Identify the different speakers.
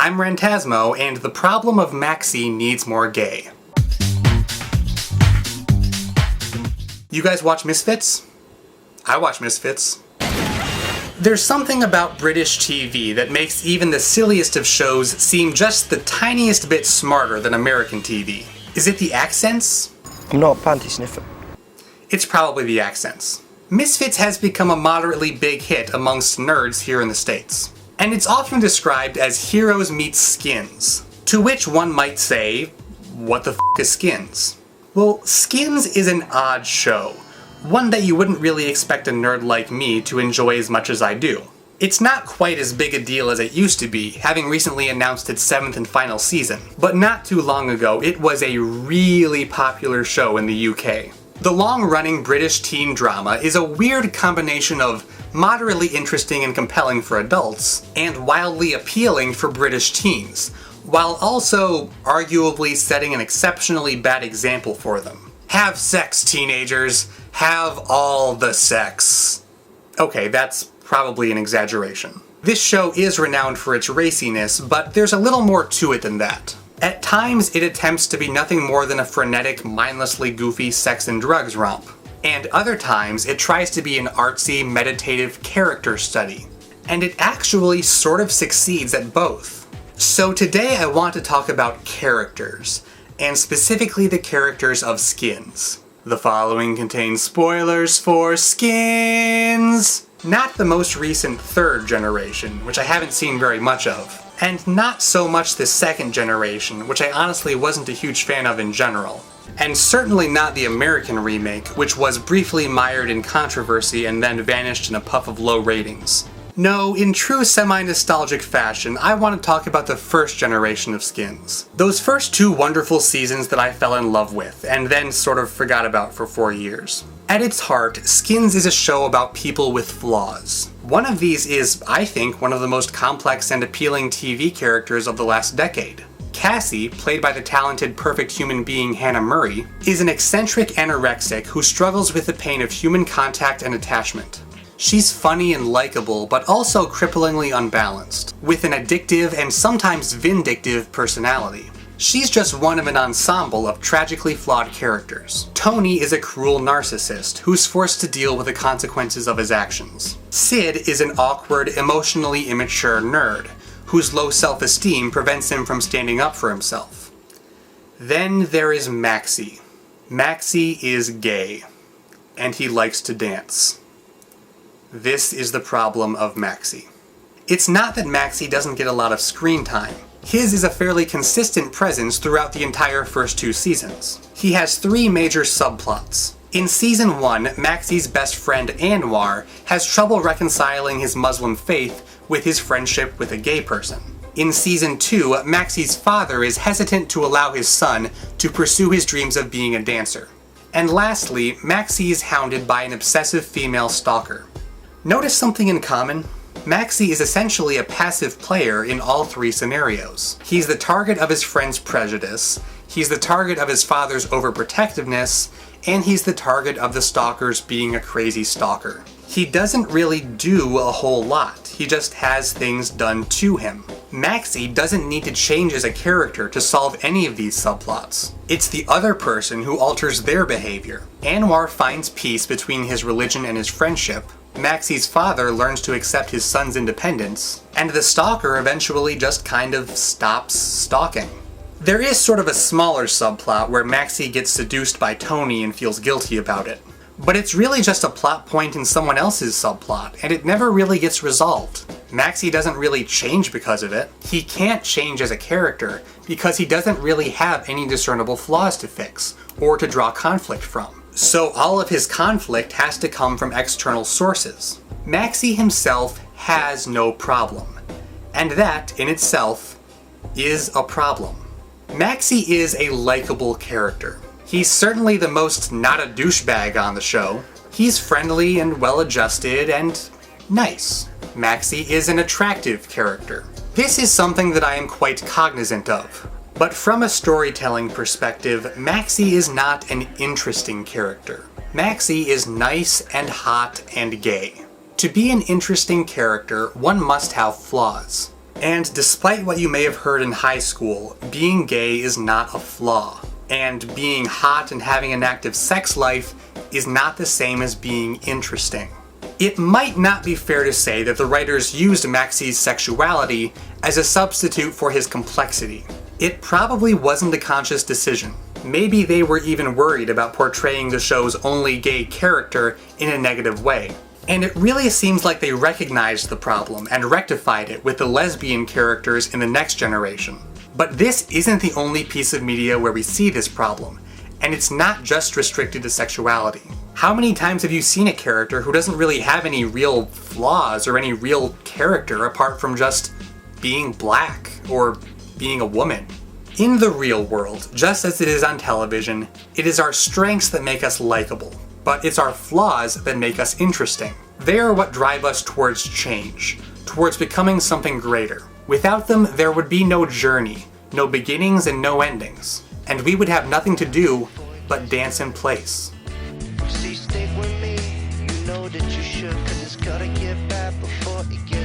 Speaker 1: I'm Rantasmo, and the problem of Maxxie needs more gay. You guys watch Misfits? I watch Misfits. There's something about British TV that makes even the silliest of shows seem just the tiniest bit smarter than American TV. Is it the accents?
Speaker 2: I'm not a panty sniffer.
Speaker 1: It's probably the accents. Misfits has become a moderately big hit amongst nerds here in the States. And it's often described as heroes meets Skins. To which one might say, what the f*** is Skins? Well, Skins is an odd show. One that you wouldn't really expect a nerd like me to enjoy as much as I do. It's not quite as big a deal as it used to be, having recently announced its 7th and final season. But not too long ago, it was a really popular show in the UK. The long-running British teen drama is a weird combination of moderately interesting and compelling for adults, and wildly appealing for British teens, while also arguably setting an exceptionally bad example for them. Have sex, teenagers! Have all the sex! Okay, that's probably an exaggeration. This show is renowned for its raciness, but there's a little more to it than that. At times, it attempts to be nothing more than a frenetic, mindlessly goofy sex and drugs romp. And other times, it tries to be an artsy, meditative character study. And it actually sort of succeeds at both. So today I want to talk about characters, and specifically the characters of Skins. The following contains spoilers for Skins! Not the most recent third generation, which I haven't seen very much of. And not so much the second generation, which I honestly wasn't a huge fan of in general. And certainly not the American remake, which was briefly mired in controversy and then vanished in a puff of low ratings. No, in true semi-nostalgic fashion, I want to talk about the first generation of Skins. Those first 2 wonderful seasons that I fell in love with, and then sort of forgot about for 4 years. At its heart, Skins is a show about people with flaws. One of these is, I think, one of the most complex and appealing TV characters of the last decade. Cassie, played by the talented perfect human being Hannah Murray, is an eccentric anorexic who struggles with the pain of human contact and attachment. She's funny and likable, but also cripplingly unbalanced, with an addictive and sometimes vindictive personality. She's just one of an ensemble of tragically flawed characters. Tony is a cruel narcissist who's forced to deal with the consequences of his actions. Sid is an awkward, emotionally immature nerd, whose low self-esteem prevents him from standing up for himself. Then there is Maxxie. Maxxie is gay, and he likes to dance. This is the problem of Maxxie. It's not that Maxxie doesn't get a lot of screen time. His is a fairly consistent presence throughout the entire first 2 seasons. He has 3 major subplots. In Season 1, Maxxie's best friend Anwar has trouble reconciling his Muslim faith with his friendship with a gay person. In Season 2, Maxxie's father is hesitant to allow his son to pursue his dreams of being a dancer. And lastly, Maxxie is hounded by an obsessive female stalker. Notice something in common? Maxxie is essentially a passive player in all 3 scenarios. He's the target of his friend's prejudice, he's the target of his father's overprotectiveness, and he's the target of the stalker's being a crazy stalker. He doesn't really do a whole lot, he just has things done to him. Maxxie doesn't need to change as a character to solve any of these subplots. It's the other person who alters their behavior. Anwar finds peace between his religion and his friendship, Maxxie's father learns to accept his son's independence, and the stalker eventually just kind of stops stalking. There is sort of a smaller subplot where Maxxie gets seduced by Tony and feels guilty about it. But it's really just a plot point in someone else's subplot, and it never really gets resolved. Maxxie doesn't really change because of it. He can't change as a character because he doesn't really have any discernible flaws to fix, or to draw conflict from. So all of his conflict has to come from external sources. Maxxie himself has no problem. And that, in itself, is a problem. Maxxie is a likable character. He's certainly the most not a douchebag on the show. He's friendly and well-adjusted and nice. Maxxie is an attractive character. This is something that I am quite cognizant of. But from a storytelling perspective, Maxxie is not an interesting character. Maxxie is nice and hot and gay. To be an interesting character, one must have flaws. And despite what you may have heard in high school, being gay is not a flaw. And being hot and having an active sex life is not the same as being interesting. It might not be fair to say that the writers used Maxxie's sexuality as a substitute for his complexity. It probably wasn't a conscious decision. Maybe they were even worried about portraying the show's only gay character in a negative way. And it really seems like they recognized the problem and rectified it with the lesbian characters in the next generation. But this isn't the only piece of media where we see this problem, and it's not just restricted to sexuality. How many times have you seen a character who doesn't really have any real flaws or any real character apart from just being black or being a woman? In the real world, just as it is on television, it is our strengths that make us likable, but it's our flaws that make us interesting. They are what drive us towards change, towards becoming something greater. Without them, there would be no journey, no beginnings and no endings, and we would have nothing to do but dance in place.
Speaker 2: See, stick with me, you know that you should, 'cause it's gotta get bad before it gets